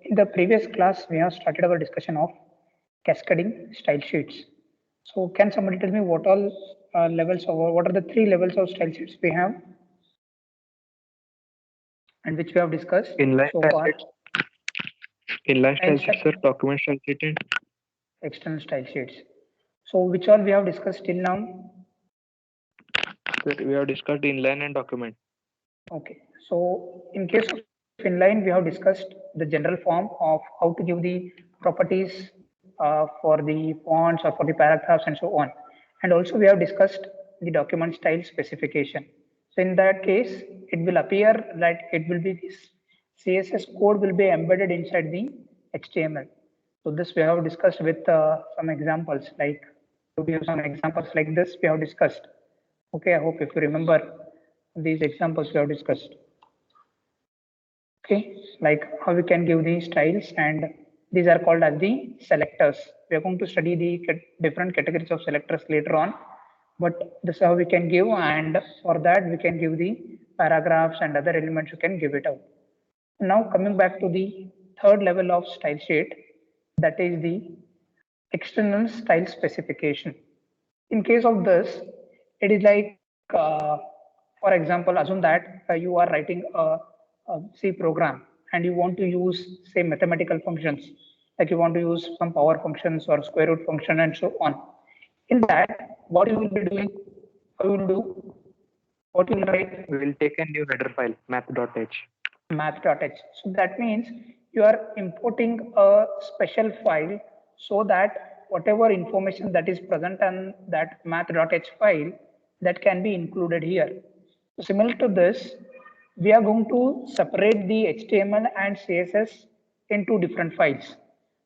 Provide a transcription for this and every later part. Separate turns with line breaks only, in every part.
In the previous class, we have started our discussion of cascading style sheets. So can somebody tell me what all levels or what are the three levels of style sheets we have and which we have discussed
Inline
so
style
far?
sheets, inline
Style
style sheets,
sheet,
sir, document style sheet, and
external style sheets. So which all we have discussed till now?
sir, we have discussed inline and document.
Okay. So in case of inline, we have discussed the general form of how to give the properties for the fonts or for the paragraphs and so on. And also we have discussed the document style specification. So in that case, it will appear that it will be this CSS code will be embedded inside the HTML. So this we have discussed with some examples, like to give some examples like this we have discussed. Okay, I hope if you remember these examples we have discussed. Okay, like how we can give the styles, and these are called as the selectors. We are going to study the different categories of selectors later on, but this is how we can give, and for that we can give the paragraphs and other elements you can give it out. Now coming back to the third level of style sheet, that is the external style specification. In case of this, it is like, for example, assume that you are writing a C program and you want to use, say, mathematical functions, like you want to use some power functions or square root function and so on. In that, what you will be doing, how you will do, what you will write,
We will take a new header file, math.h.
math.h. So that means you are importing a special file so that whatever information that is present on that math.h file that can be included here. So similar to this, we are going to separate the HTML and CSS into different files.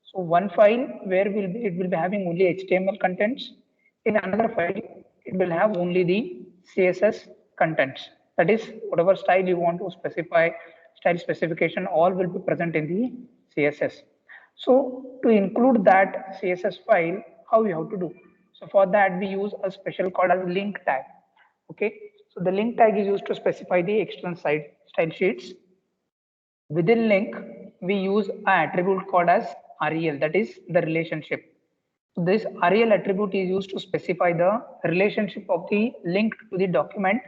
So one file where it will be having only HTML contents. In another file, it will have only the CSS contents. That is, whatever style you want to specify, style specification, all will be present in the CSS. So to include that CSS file, how you have to do? So for that, we use a special called as link tag. Okay. So the link tag is used to specify the external style sheets. Within link, we use an attribute called as rel, that is the relationship. So this rel attribute is used to specify the relationship of the link to the document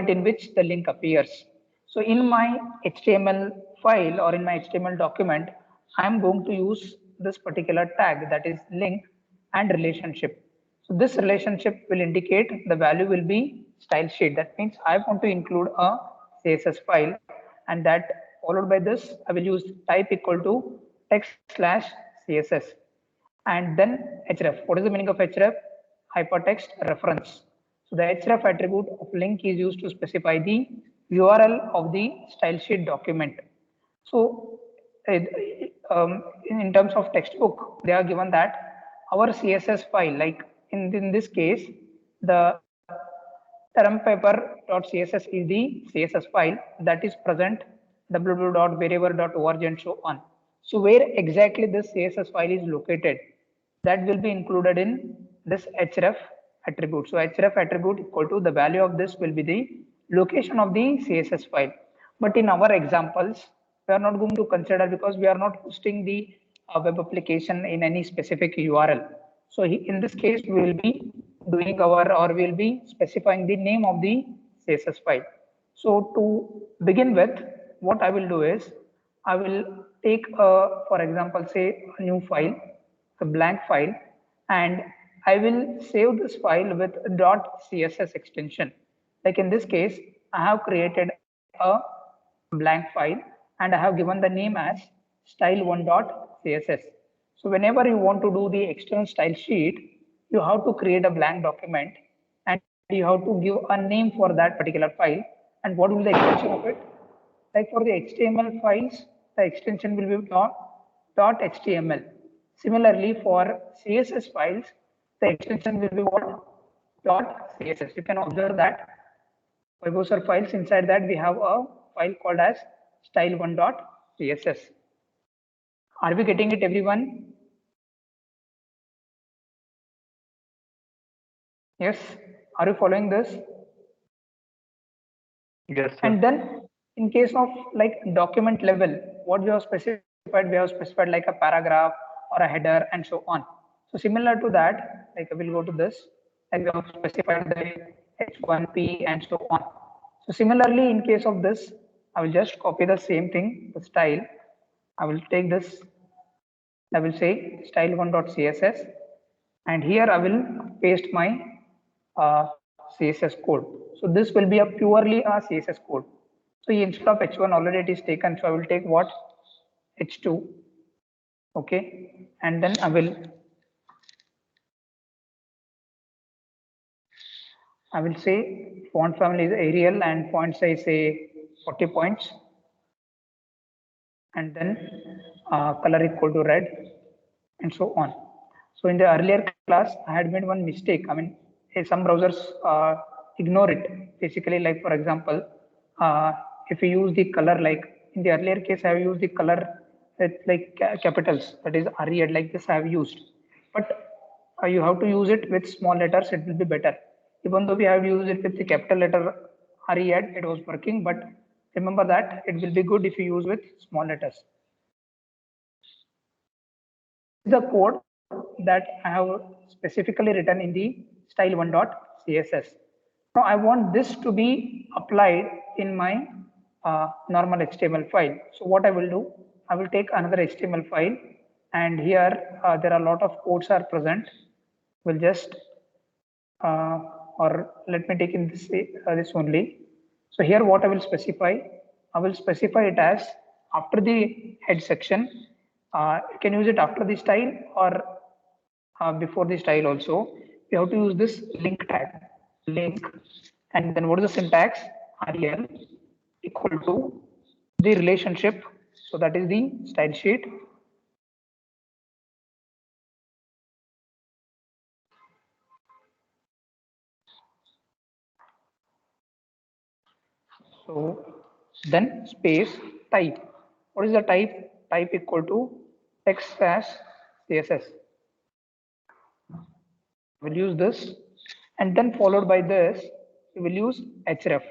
in which the link appears. So in my HTML file or in my HTML document, I am going to use this particular tag, that is link and relationship. So this relationship will indicate the value will be style sheet. That means I want to include a CSS file, and that followed by this I will use type equal to text slash CSS and then href. What is the meaning of href? Hypertext reference. So the href attribute of link is used to specify the URL of the style sheet document. So in terms of textbook, they are given that our CSS file, like in this case, the termpaper.css is the CSS file that is present www.wherever.org and so on. So where exactly this CSS file is located, that will be included in this href attribute. So href attribute equal to the value of this will be the location of the CSS file. But in our examples, we are not going to consider because we are not hosting the web application in any specific URL. So in this case, we will be doing we will be specifying the name of the CSS file. So to begin with, what I will do is I will take for example, say a new file, a blank file, and I will save this file with .css extension. Like in this case, I have created a blank file and I have given the name as style1.css. So whenever you want to do the external style sheet, you have to create a blank document and you have to give a name for that particular file. And what will be the extension of it? Like for the HTML files, the extension will be .html. Similarly, for CSS files, the extension will be what? .css. You can observe that browser files, inside that we have a file called as style1.css. Are we getting it, everyone? Yes. Are you following this?
Yes, sir.
And then in case of like document level, what we have specified we have specified like a paragraph or a header and so on. So similar to that, like I will go to this, and we have specified the H1P and so on. So similarly, in case of this, I will just copy the same thing, the style. I will take this, I will say style1.css, and here I will paste my CSS code. So this will be a purely a CSS code. So instead of H1 already it is taken, so I will take what? H2, okay, and then I will say font family is Arial and font size say 40 points, and then color equal to red, and so on. So in the earlier class, I had made one mistake. I mean, some browsers ignore it. Basically, like for example, if you use the color, like in the earlier case, I have used the color with like capitals, that is Arial, like this I have used. But you have to use it with small letters, it will be better. Even though we have used it with the capital letter Arial, it was working, but remember that it will be good if you use with small letters. The code that I have specifically written in the style1.css. Now I want this to be applied in my normal HTML file. So what I will do, I will take another HTML file, and here there are a lot of codes are present. We'll just or let me take in this only. So here what I will specify, I will specify it as after the head section. You can use it after the style or before the style also. You have to use this link tag, link, and then what is the syntax? Rel equal to the relationship. So that is the style sheet. So then space type. What is the type? Type equal to text as CSS. We'll use this, and then followed by this, we will use href.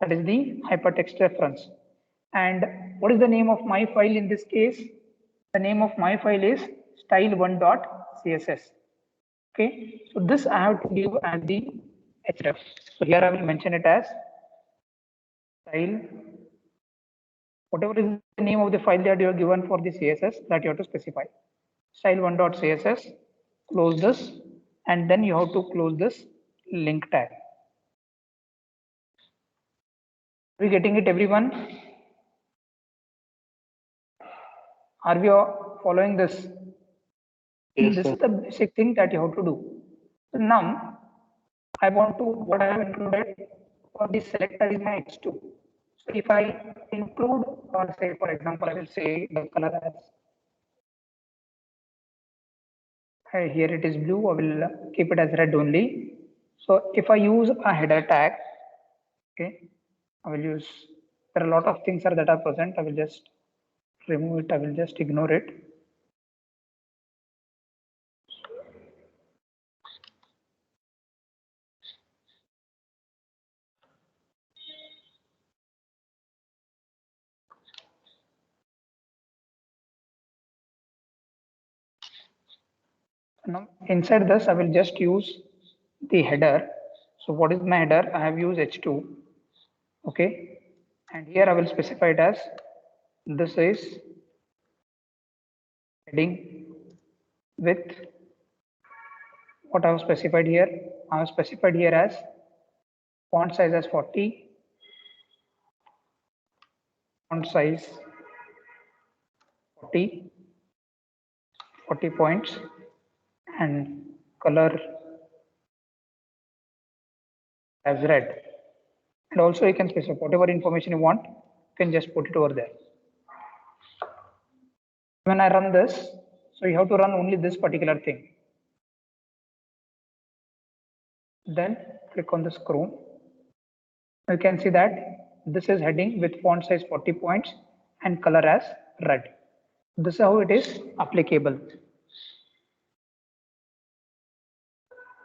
That is the hypertext reference. And what is the name of my file in this case? The name of my file is style1.css. Okay, so this I have to give as the href. So here I will mention it as style, whatever is the name of the file that you are given for the CSS, that you have to specify. Style1.css, close this, and then you have to close this link tag. Are we getting it, everyone? Are we following this?
Yes,
This
sir.
is the basic thing that you have to do. So now, I want to, what I have included for this selector is my H2. So if I include, or say, for example, I will say the color as, here it is blue, I will keep it as red only. So if I use a header tag, okay, I will use, there are a lot of things that are present. I will just remove it. I will just ignore it. Now inside this, I will just use the header. So what is my header? I have used H2. Okay. And here I will specify it as this is heading with what I have specified here. I have specified here as font size as 40, font size 40, 40 points, and color as red. And also you can specify whatever information you want, you can just put it over there. When I run this, so you have to run only this particular thing. Then click on this Chrome. You can see that this is heading with font size 40 points and color as red. This is how it is applicable.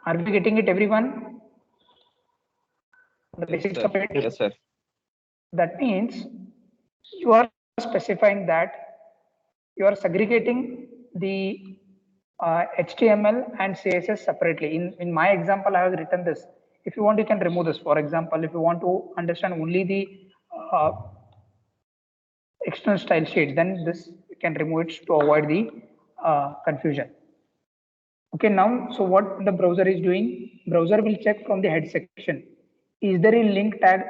Are we getting it, everyone? The basics of it.
Yes, sir.
That means you are specifying that you are segregating the HTML and CSS separately. In my example, I have written this. If you want, you can remove this. For example, if you want to understand only the external style sheet, then this you can remove it to avoid the confusion. Okay, now, so what the browser is doing, browser will check from the head section. Is there a link tag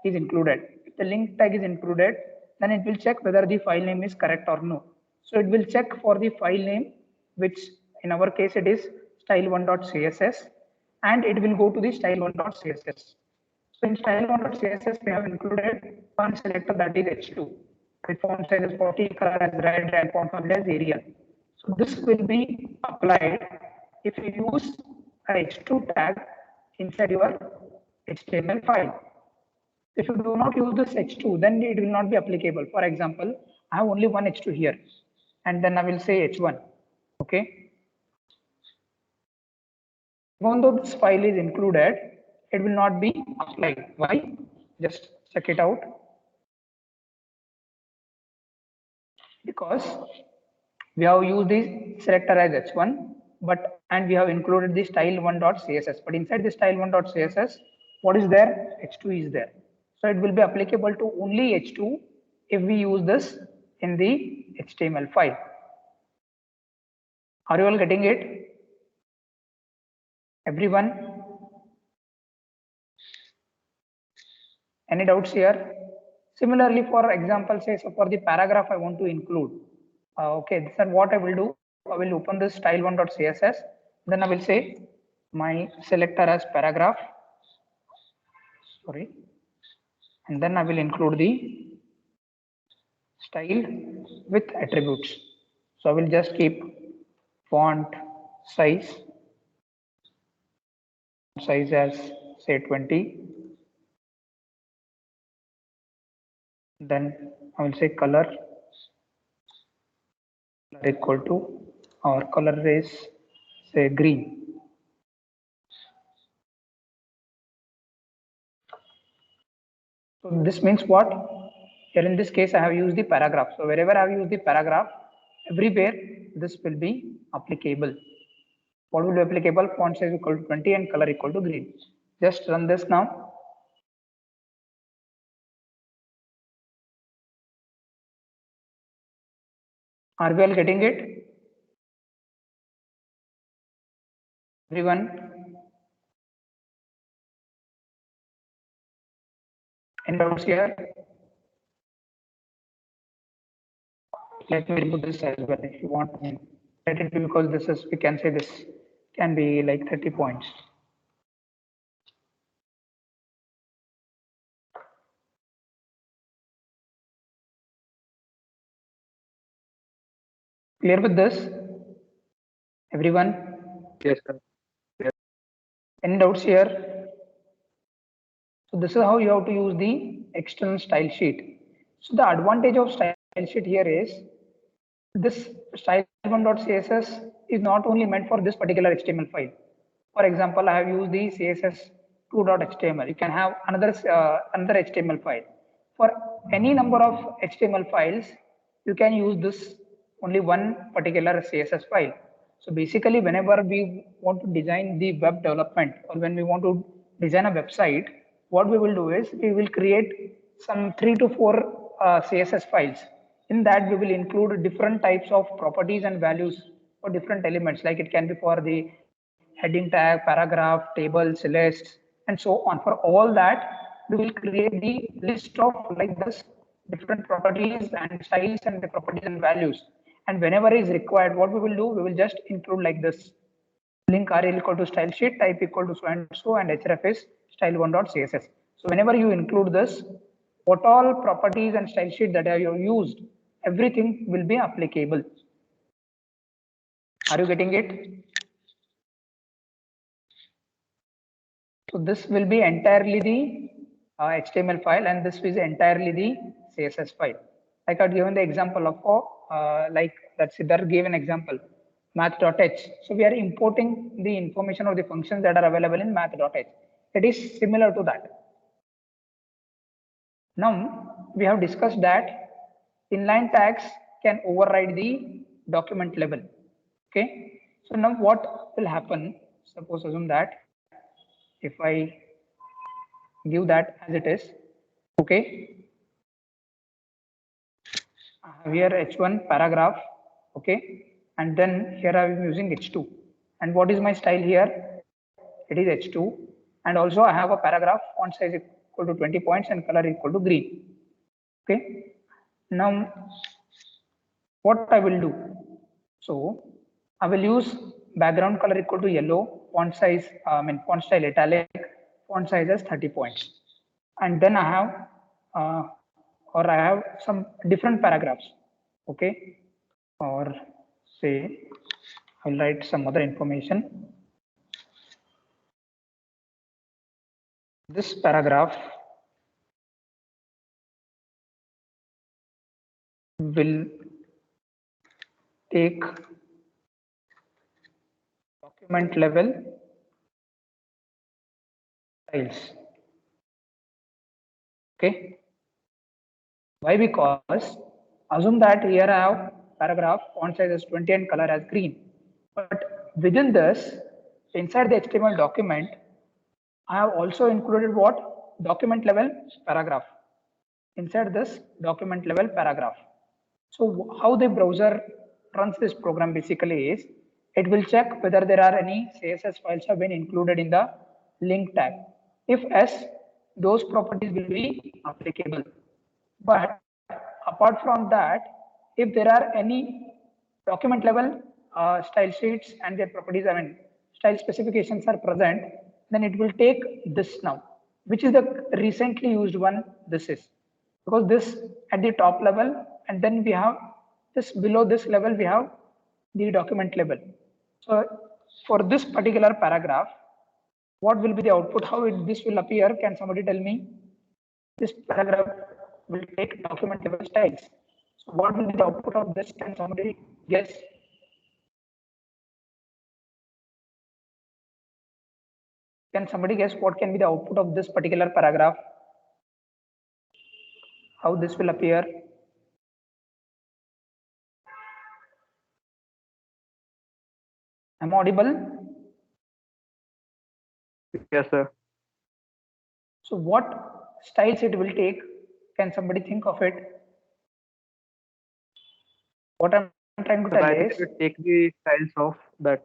is included? If the link tag is included, then it will check whether the file name is correct or no. So it will check for the file name, which in our case it is style1.css, and it will go to the style1.css. So in style1.css, we have included one selector that is H2. With font size is 40, color as red, and font family as Arial. So this will be applied if you use a H2 tag inside your HTML file. If you do not use this H2, then it will not be applicable. For example, I have only one H2 here, and then I will say H1. Okay. Even though this file is included, it will not be applied. Why? Just check it out. Because we have used this selector as H1, and we have included the style1.css. But inside the style1.css, what is there? H2 is there. So it will be applicable to only H2 if we use this in the HTML file. Are you all getting it? Everyone? Any doubts here? Similarly, for example, say so for the paragraph I want to include. Okay, then what I will do, I will open this style1.css. Then I will say my selector as paragraph. Sorry. And then I will include the style with attributes. So I will just keep font size as say 20. Then I will say color equal to, or color is say green. So this means what? Here in this case, I have used the paragraph. So wherever I have used the paragraph, everywhere this will be applicable. What will be applicable? Font size equal to 20 and color equal to green. Just run this now. Are we all getting it? Everyone? Any doubts here? Let me remove this as well if you want. Let it be, because this is, we can say this can be like 30 points. Clear with this? Everyone?
Yes, sir. Yes.
Any doubts here? So this is how you have to use the external style sheet. So the advantage of style sheet here is this style1.css is not only meant for this particular HTML file. For example, I have used the css2.html. You can have another HTML file. For any number of HTML files, you can use this only one particular CSS file. So basically, whenever we want to design the web development, or when we want to design a website, what we will do is we will create some 3 to 4 CSS files. In that, we will include different types of properties and values for different elements, like it can be for the heading tag, paragraph, tables, lists, and so on. For all that, we will create the list of like this different properties and styles and the properties and values. And whenever is required, what we will do, we will just include like this link rel equal to style sheet, type equal to so and so, and href is style1.css. So whenever you include this, what all properties and style sheet that you have used, everything will be applicable. Are you getting it? So this will be entirely the HTML file, and this is entirely the CSS file. Like I've given the example of like that Siddharth gave an example, math.h. So we are importing the information of the functions that are available in math.h. It is similar to that. Now we have discussed that inline tags can override the document level. Okay. So now what will happen? Suppose assume that if I give that as it is, okay, I have here H1 paragraph, okay, and then here I am using H2. And what is my style here? It is H2, and also I have a paragraph font size equal to 20 points and color equal to green. Okay. Now what I will do? So I will use background color equal to yellow, font size, font style italic, font size as 30 points. And then I have, or I have some different paragraphs, okay? Or say, I'll write some other information. This paragraph will take document level styles. Okay. Why? Because assume that here I have paragraph font size as 20 and color as green. But within this, inside the HTML document, I have also included what? Document level paragraph. Inside this document level paragraph. So how the browser runs this program basically is, it will check whether there are any CSS files have been included in the link tag. If yes, those properties will be applicable. But apart from that, if there are any document level style sheets and their properties, style specifications are present, then it will take this now, which is the recently used one. This is because this at the top level, and then we have this below this level, we have the document level. So for this particular paragraph, what will be the output? How this will appear? Can somebody tell me? This paragraph will take document level styles. So what will be the output of this? Can somebody guess? Can somebody guess what can be the output of this particular paragraph? How this will appear? Am I audible?
Yes, sir.
So what styles it will take? Can somebody think of it? What I'm trying to
Sir,
tell
I think
is,
it will take the styles of that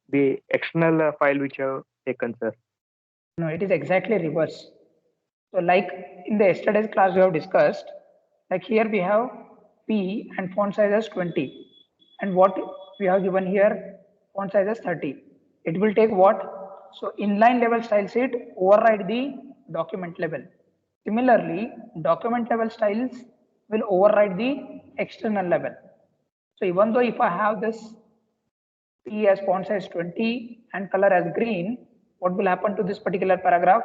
the external file which you have taken, sir.
no, it is exactly reverse. So like in the yesterday's class we have discussed, like here we have P and font size as 20. And what we have given here, font size as 30. It will take what? So inline level style sheet override the document level. Similarly, document level styles will override the external level. So even though if I have this P as font size 20 and color as green, what will happen to this particular paragraph?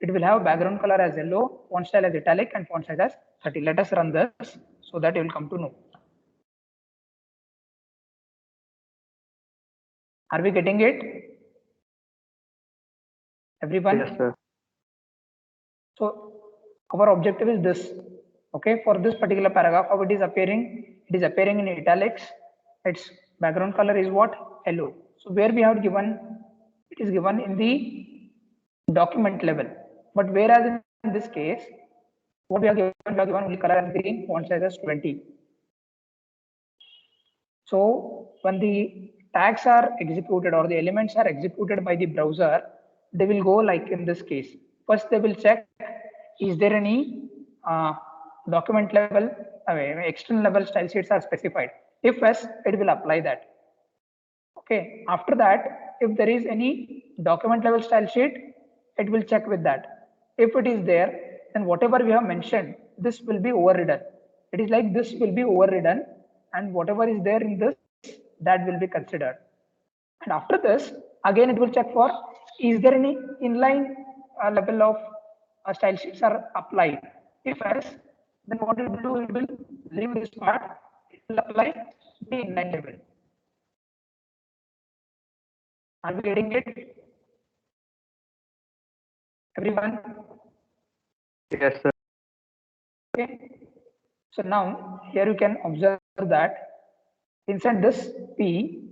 It will have background color as yellow, font style as italic, and font size as 30. Let us run this so that you will come to know. Are we getting it? Everyone?
Yes, sir.
So our objective is this. Okay, for this particular paragraph, how it is appearing? It is appearing in italics. Its background color is what? Yellow. So where we have given, it is given in the document level. But whereas in this case, what we have given only color as green, font size as 20. So when the tags are executed or the elements are executed by the browser, they will go like in this case. First, they will check, is there any document level, external level style sheets are specified. If yes, it will apply that. Okay. After that, if there is any document level style sheet, it will check with that. If it is there, then whatever we have mentioned, this will be overridden. It is like this will be overridden, and whatever is there in this, that will be considered. And after this, again it will check for, is there any inline level of style sheets are applied. If yes, then what it will do, it will leave this part, it will apply the inline level. Are we getting it? Everyone?
Yes, sir.
Okay. So now here you can observe that inside this P,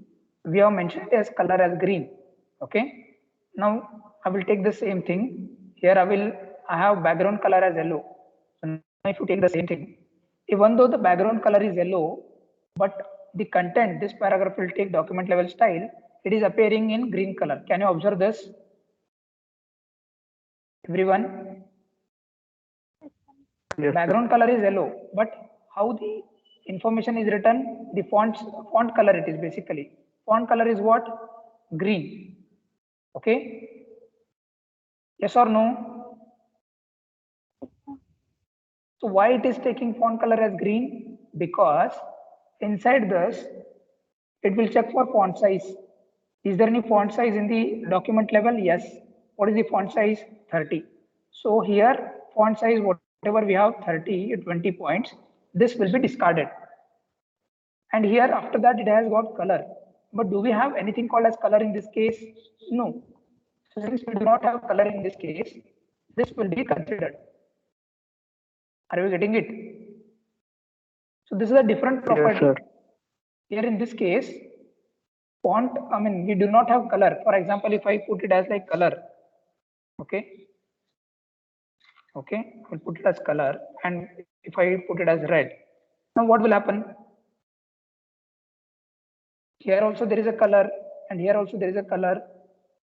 we have mentioned as color as green. Okay. Now I will take the same thing. Here I have background color as yellow. So now if you take the same thing, even though the background color is yellow, but the content, this paragraph will take document level style, it is appearing in green color. Can you observe this? Everyone?
Yes, sir.
Background color is yellow, but how the information is written, the font color it is basically. Font color is what? Green. Okay. Yes or no? So why it is taking font color as green? Because inside this, it will check for font size. Is there any font size in the document level? Yes. What is the font size? 30. So here font size, whatever we have 30, 20 points, this will be discarded. And here after that it has got color. But do we have anything called as color in this case? No. So since we do not have color in this case, this will be considered. Are you getting it? So this is a different property.
Yes, sir.
Here in this case, font, we do not have color. For example, if I put it as like color, okay, I'll put it as color, and if I put it as red, now what will happen? Here also there is a color, and here also there is a color.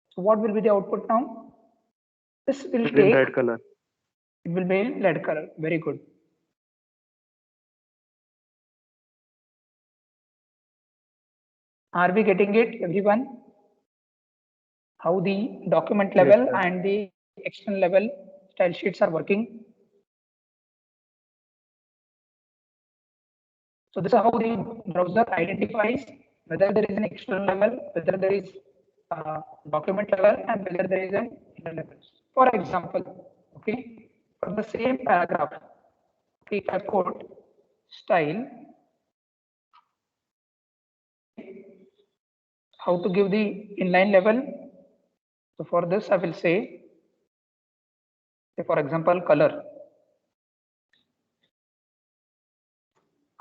So what will be the output now? This will
It's in
take,
red color.
it will be in red color. Very good. Are we getting it, everyone? How the document
Yes,
level
sir.
and the external level style sheets are working? So this is how the browser identifies whether there is an external level, whether there is document level, and whether there is an inner level. For example, okay, for the same paragraph, okay, if I put style, how to give the inline level. So for this, I will say for example, color.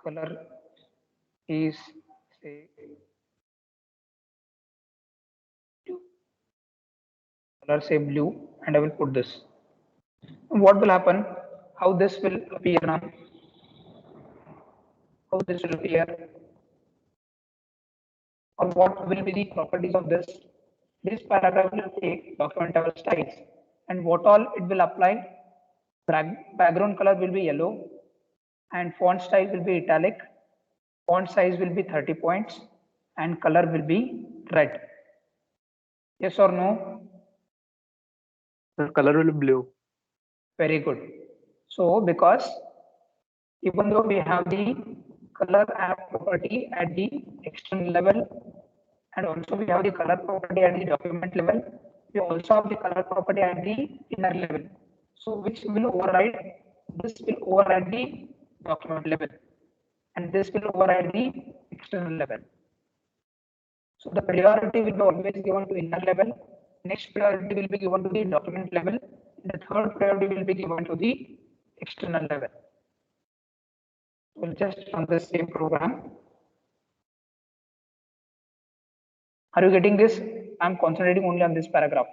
Color is say color say blue, and I will put this. What will happen? How this will appear now? How this will appear? Or what will be the properties of this? This paragraph will take document level styles, and what all it will apply? Background color will be yellow, and font style will be italic. Font size will be 30 points, and color will be red. Yes or no?
The color will be blue.
Very good. So because even though we have the color property at the external level, and also we have the color property at the document level, we also have the color property at the inner level. So which will override? This will override the document level, and this will override the external level. So the priority will be always given to inner level. Next priority will be given to the document level. The third priority will be given to the external level. We'll just run the same program. Are you getting this? I'm concentrating only on this paragraph.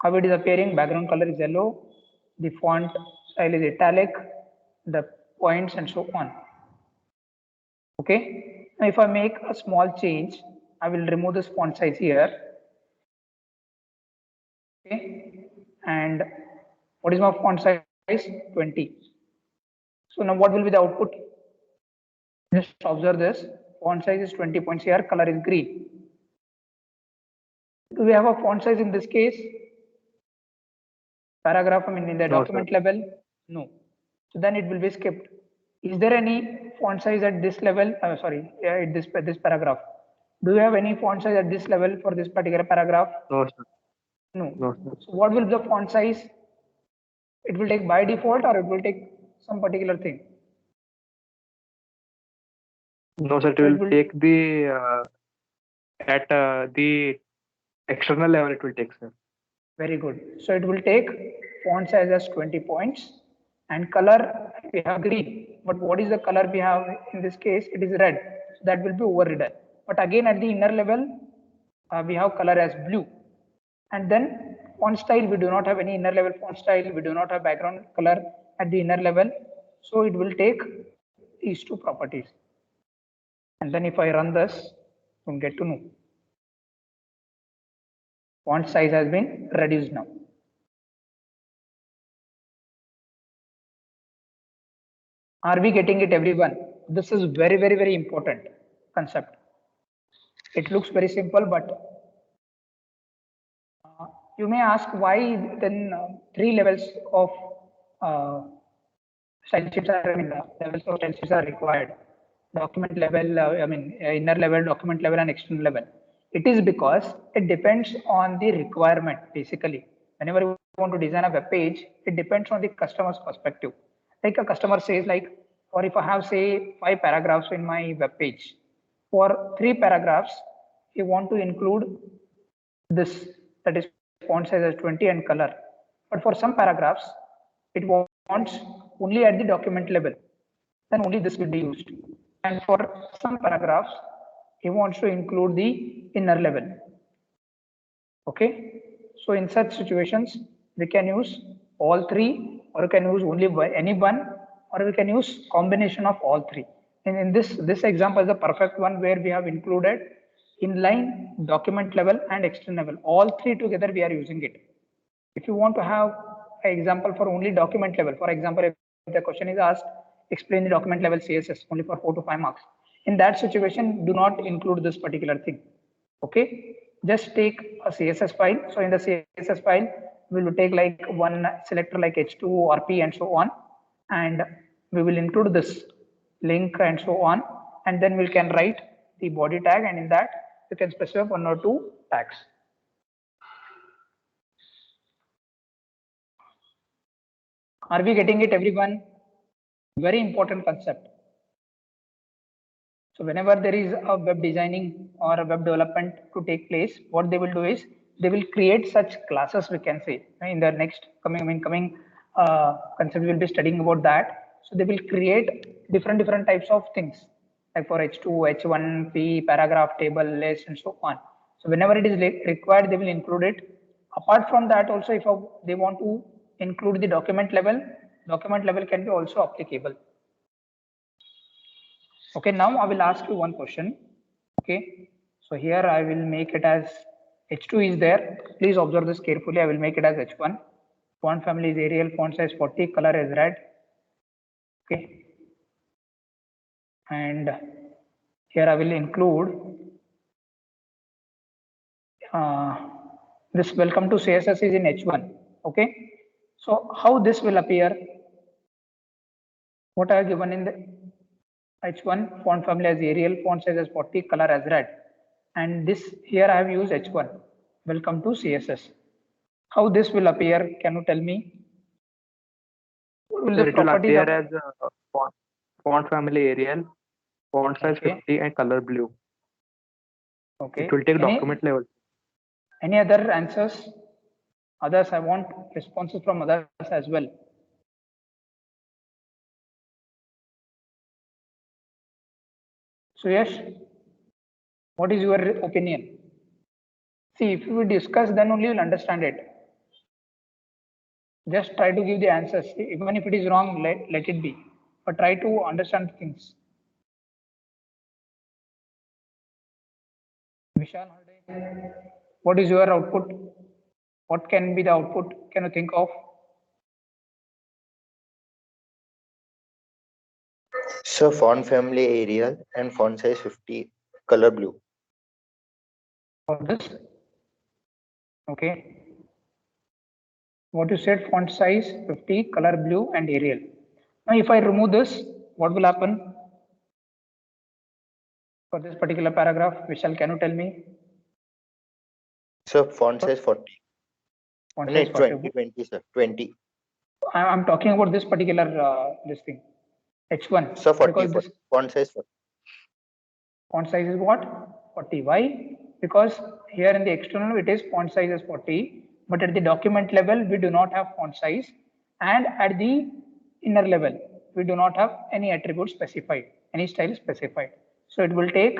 How it is appearing? Background color is yellow. The font style is italic. The points and so on. Okay. Now if I make a small change, I will remove this font size here. Okay. And what is my font size? 20. So now what will be the output? Just observe this. Font size is 20 points here. Color is green. Do we have a font size in this case? Paragraph, in the document level? No. So then it will be skipped. Is there any font size at this level? At this paragraph. Do you have any font size at this level for this particular paragraph?
No, sir.
No.
No, sir.
So what will be the font size? It will take by default, or it will take some particular thing?
No, sir. It
So
will take the at the external level. It will take, sir.
Very good. So it will take font size as 20 points, and color we have green, but what is the color we have in this case? It is red. So that will be overridden. But again, at the inner level, we have color as blue. And then font style, we do not have any inner level font style. We do not have background color at the inner level. So it will take these two properties. And then if I run this, you'll get to know. Font size has been reduced now. Are we getting it, everyone? This is very, very, very important concept. It looks very simple, but you may ask why then 3 levels of style sheets are, levels of style sheets are required. Document level, inner level, document level, and external level. It is because it depends on the requirement, basically. Whenever you want to design a web page, it depends on the customer's perspective. Like a customer says, like, or if I have, say, 5 paragraphs in my web page, for 3 paragraphs, you want to include this, that is font size as 20 and color. But for some paragraphs, it wants only at the document level, then only this will be used. And for some paragraphs, he wants to include the inner level. Okay, so in such situations, we can use all 3, or we can use only any one, or we can use combination of all 3. And in this example is the perfect one where we have included inline, document level, and external level. All 3 together we are using it. If you want to have an example for only document level, for example, if the question is asked, explain the document level CSS only for 4 to 5 marks. In that situation, do not include this particular thing. Okay, just take a CSS file. So in the CSS file, we will take like one selector like H2, RP, and so on, and we will include this link and so on, and then we can write the body tag, and in that you can specify 1 or 2 tags. Are we getting it, everyone? Very important concept. So whenever there is a web designing or a web development to take place, what they will do is they will create such classes, we can say. In the next coming concept, we will be studying about that. So they will create different types of things, like for H2, H1, P, paragraph, table, list, and so on. So whenever it is required, they will include it. Apart from that, also if they want to include the document level can be also applicable. Okay, now I will ask you one question. Okay, so here I will make it as H2 is there. Please observe this carefully. I will make it as H1. Font family is Arial, font size 40, color is red. Okay, and here I will include this welcome to CSS is in H1. Okay, so how this will appear? What I have given in the H1, font family as Arial, font size as 40, color as red. And this here I have used H1, welcome to CSS. How this will appear? Can you tell me?
Will it will appear as font family Arial, font size 50, and color blue.
Okay.
It will take document level.
Any other answers? Others, I want responses from others as well. So yes, what is your opinion? See, if we discuss, then only you'll understand it. Just try to give the answers. Even if it is wrong, let it be. But try to understand things. Vishal, what is your output? What can be the output? Can you think of?
So font family Arial and font size 50, color blue.
For this? Okay. What you said, font size 50, color blue, and Arial. Now, if I remove this, what will happen? For this particular paragraph, Vishal, can you tell me?
So font size 40.
Font
No,
size 40.
20, sir. 20.
I'm talking about this particular this thing. H1.
So 40,
because this
font size 40.
Font size is what? 40. Why? Because here in the external it is font size is 40, but at the document level we do not have font size, and at the inner level we do not have any attribute specified, any style specified. So it will take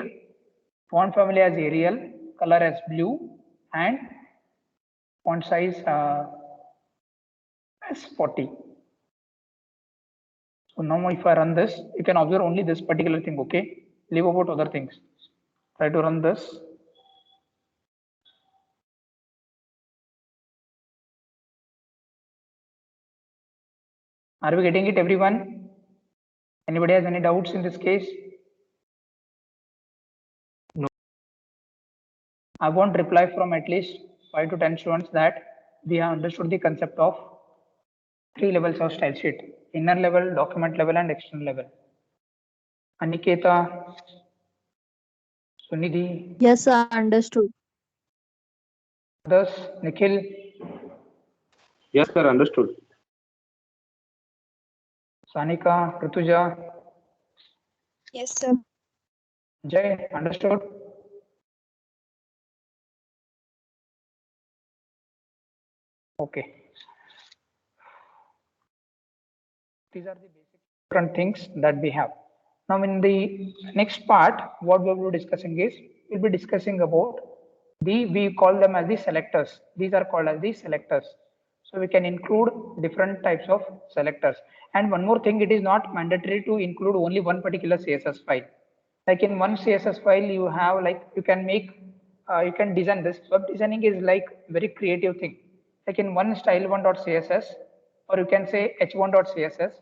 font family as Arial, color as blue, and font size as 40. So now if I run this, you can observe only this particular thing, okay? Leave about other things. Try to run this. Are we getting it, everyone? Anybody has any doubts in this case?
No.
I want reply from at least 5 to 10 students that we have understood the concept of 3 levels of style sheet: inner level, document level, and external level. Aniketa, Sunidhi,
Yes, sir, understood.
others, Nikhil,
Yes, sir, understood.
Sanika, Rituja,
Yes, sir.
Jay, understood? Okay. These are the basic different things that we have. Now in the next part, what we will be discussing is, we'll be discussing about we call them as the selectors. These are called as the selectors. So we can include different types of selectors. And one more thing, it is not mandatory to include only one particular CSS file. Like in one CSS file, you have like, you can make, you can design this. Web designing is like very creative thing. Like in one style1.css, or you can say h1.css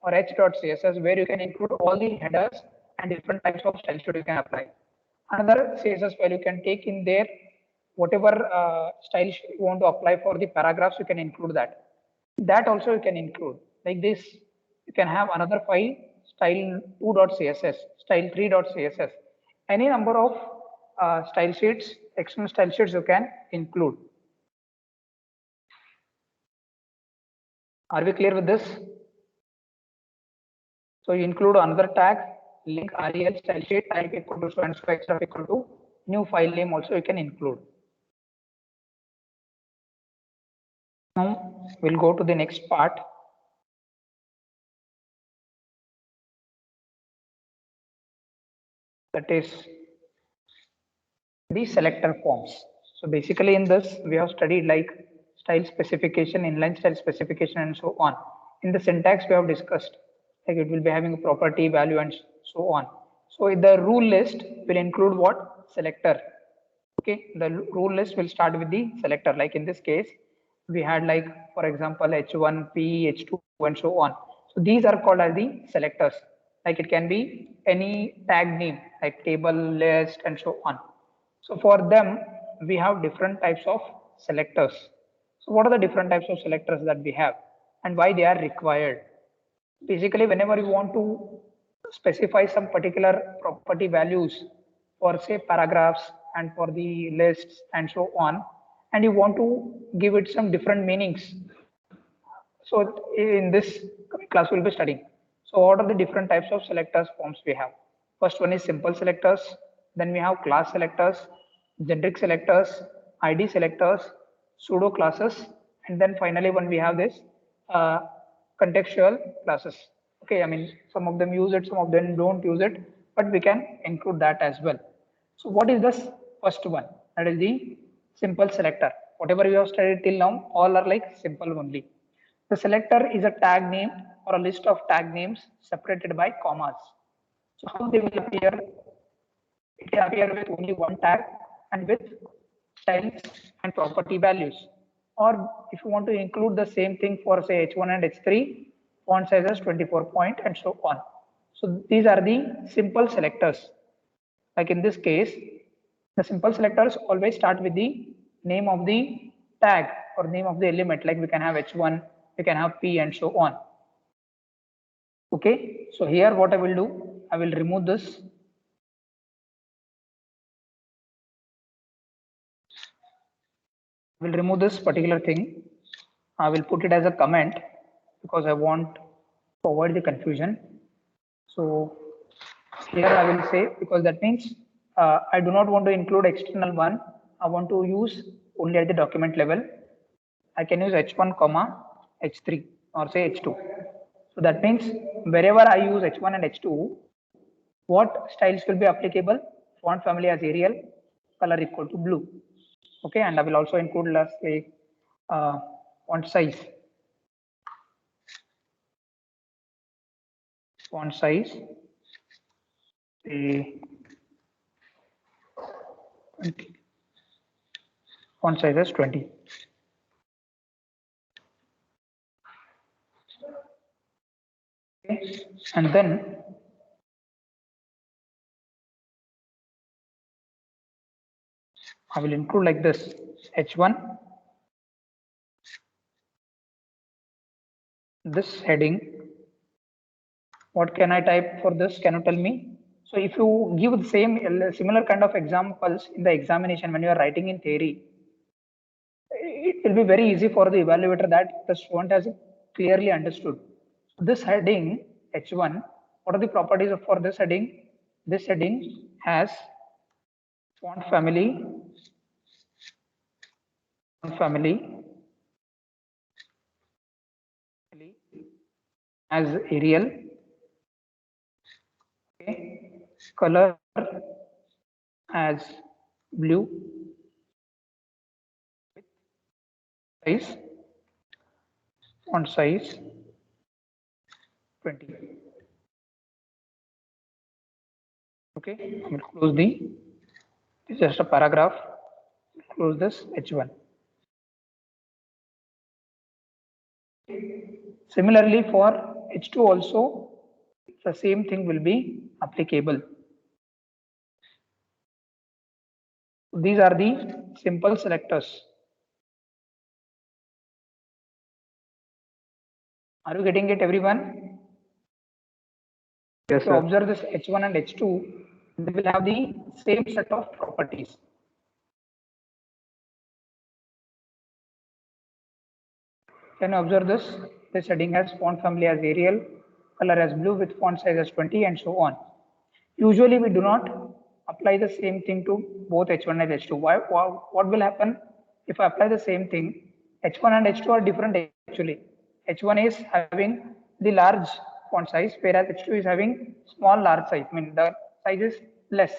or h.css, where you can include all the headers and different types of style sheet you can apply. Another CSS file you can take in there, whatever style you want to apply for the paragraphs, you can include that. That also you can include. Like this, you can have another file, style2.css, style3.css. Any number of style sheets, external style sheets you can include. Are we clear with this? So you include another tag, link rel style sheet type equal to so and so xref equal to new file name also you can include. Now we'll go to the next part. That is the selector forms. So basically in this, we have studied like style specification, inline style specification, and so on. In the syntax, we have discussed like it will be having a property, value, and so on. So the rule list will include what? Selector. Okay, the rule list will start with the selector. Like in this case, we had like, for example, H1, P, H2, and so on. So these are called as the selectors. Like it can be any tag name, like table, list, and so on. So for them, we have different types of selectors. So what are the different types of selectors that we have and why they are required? Basically, whenever you want to specify some particular property values for say paragraphs and for the lists and so on, and you want to give it some different meanings. So in this class, we'll be studying. So what are the different types of selectors forms we have? First one is simple selectors. Then we have class selectors, generic selectors, ID selectors, pseudo classes, and then finally when we have this uh, contextual classes. Okay, I mean some of them use it, some of them don't use it, but we can include that as well. So what is this first one? That is the simple selector. Whatever you have studied till now, all are like simple only. The selector is a tag name or a list of tag names separated by commas. So how they will appear? It can appear with only one tag and with styles and property values. Or if you want to include the same thing for say H1 and H3, font sizes 24 point and so on. So these are the simple selectors. Like in this case, the simple selectors always start with the name of the tag or name of the element. Like we can have H1, we can have P and so on. Okay, so here what I will do, I will remove this. I will remove this particular thing. I will put it as a comment because I want to avoid the confusion. So here I will say, because that means I do not want to include external one. I want to use only at the document level. I can use H1 comma H3 or say H2. So So that means wherever I use H1 and H2, what styles will be applicable? Font family as Arial, color equal to blue. Okay, and I will also include lastly font size. Font size, the 20. Font size is 20. Okay, and then I will include like this H1, this heading. What can I type for this? Can you tell me? So if you give the same similar kind of examples in the examination when you are writing in theory, it will be very easy for the evaluator that the student has clearly understood. This heading H1, what are the properties for this heading? This heading has font family as Arial, okay, color as blue, size, font size 20. Okay, I will close it's just a paragraph. Close this H1. Similarly, for H2 also, the same thing will be applicable. These are the simple selectors. Are you getting it, everyone?
Yes,
If you
sir.
observe this H1 and H2, they will have the same set of properties. Can you observe this? This heading has font family as Arial, color as blue with font size as 20 and so on. Usually we do not apply the same thing to both H1 and H2. What will happen if I apply the same thing? H1 and H2 are different actually. H1 is having the large font size, whereas H2 is having small large size. I mean the size is less.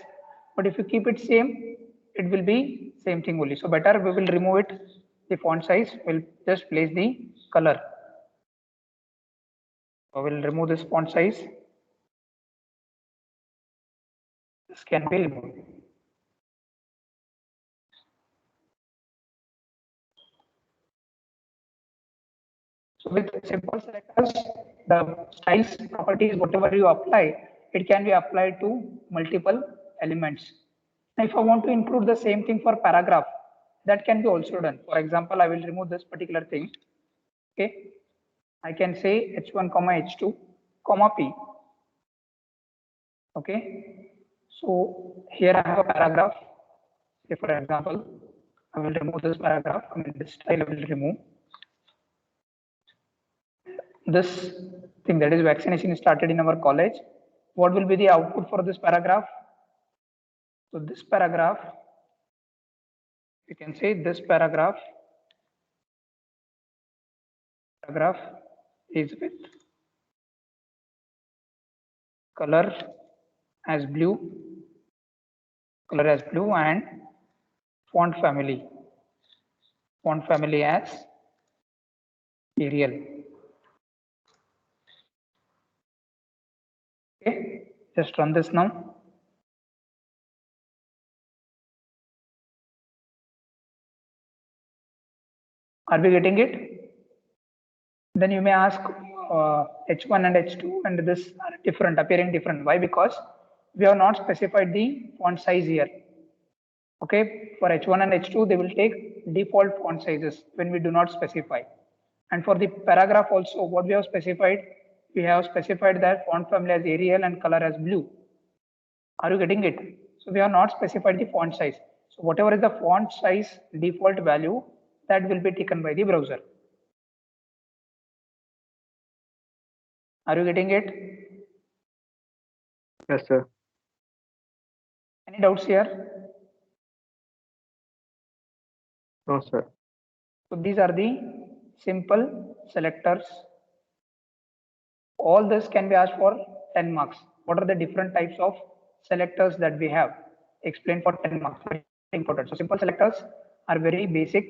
But if you keep it same, it will be same thing only. So better we will remove it, the font size, we'll just place the color. I will remove this font size. This can be removed. So with simple selectors, the styles properties, whatever you apply, it can be applied to multiple elements. Now, if I want to include the same thing for paragraph, that can be also done. For example, I will remove this particular thing. Okay, I can say H1 comma H2 comma P. Okay, so here I have a paragraph. Say for example, I will remove this paragraph. I mean this style I will remove. This thing, that is vaccination started in our college. What will be the output for this paragraph? So this paragraph, you can say this paragraph is with color as blue and font family as Arial. Okay, just run this now. Are we getting it? Then you may ask H1 and H2 and this are different, appearing different. Why? Because we have not specified the font size here. Okay, for H1 and H2, they will take default font sizes when we do not specify. And for the paragraph also, what we have specified, we have specified that font family as Arial and color as blue. Are you getting it? So we have not specified the font size. So whatever is the font size default value, that will be taken by the browser. Are you getting it?
Yes, sir.
Any doubts here?
No, sir.
So these are the simple selectors All this can be asked for 10 marks. What are the different types of selectors that we have? Explain for 10 marks. Very important. So simple selectors are very basic.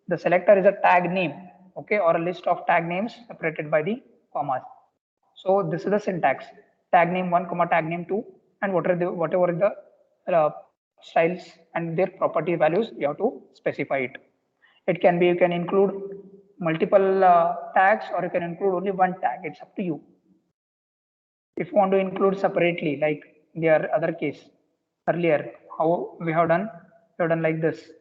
The selector is a tag name, okay, or a list of tag names separated by the commas. So this is the syntax: tag name 1, comma tag name 2, and whatever the styles and their property values, you have to specify it. It can be, you can include multiple tags, or you can include only one tag. It's up to you. If you want to include separately, like the other case earlier, how we have done like this.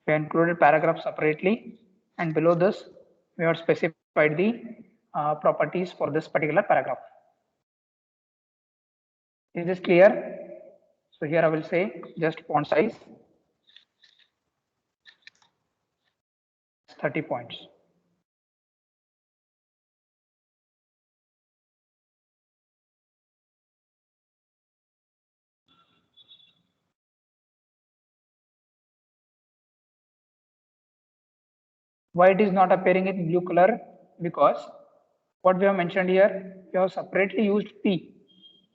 We included paragraph separately, and below this we have specified the properties for this particular paragraph. Is this clear? So here I will say just font size 30 points. Why it is not appearing in blue color? Because what we have mentioned here, we have separately used P.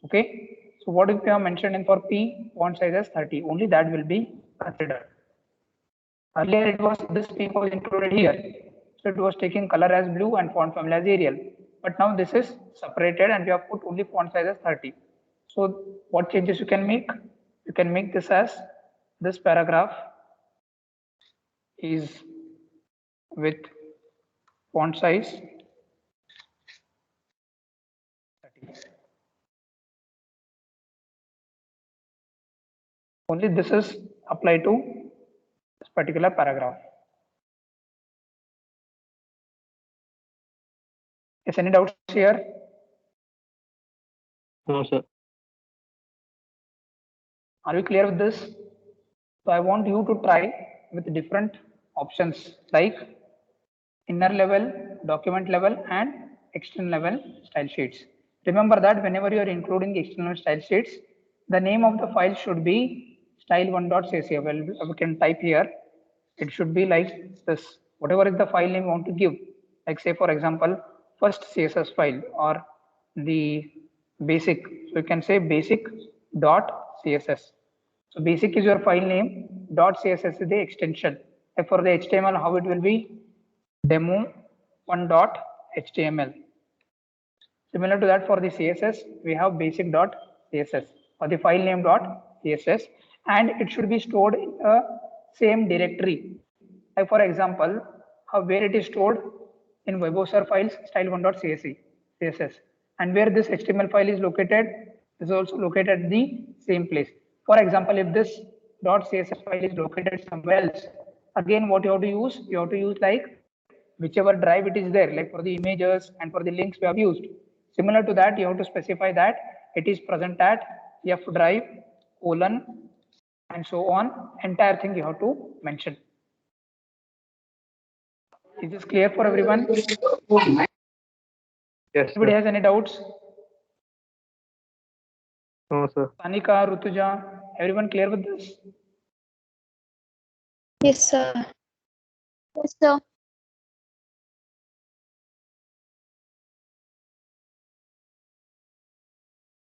Okay. So what if we have mentioned in for P font size as 30? Only that will be considered. Earlier it was, this P was included here. So it was taking color as blue and font family as Arial. But now this is separated and we have put only font size as 30. So what changes you can make? You can make this as, this paragraph is with font size 30. Only this is applied to this particular paragraph. Is any doubts here?
No, sir.
Are you clear with this? So I want you to try with different options like inner level, document level, and external level style sheets. Remember that whenever you are including external style sheets, the name of the file should be style1.cc. Well, we can type here. It should be like this. Whatever is the file name you want to give, like say for example, first CSS file or the basic. So you can say basic.css. So basic is your file name, .css is the extension. Like for the HTML, how it will be? Demo1.html. Similar to that, for the CSS, we have basic.css or the file name.css, and it should be stored in a same directory. Like for example, where it is stored in WebOSer files style1.css, and where this HTML file is located is also located at the same place. For example, if this .css file is located somewhere else, again what you have to use? You have to use like whichever drive it is there, like for the images and for the links we have used. Similar to that, you have to specify that it is present at F drive, colon, and so on. Entire thing you have to mention. Is this clear for everyone?
Yes,
Anybody
sir.
has any doubts?
No, sir.
Tanika, Rutuja, everyone clear with this?
Yes, sir. Yes, sir.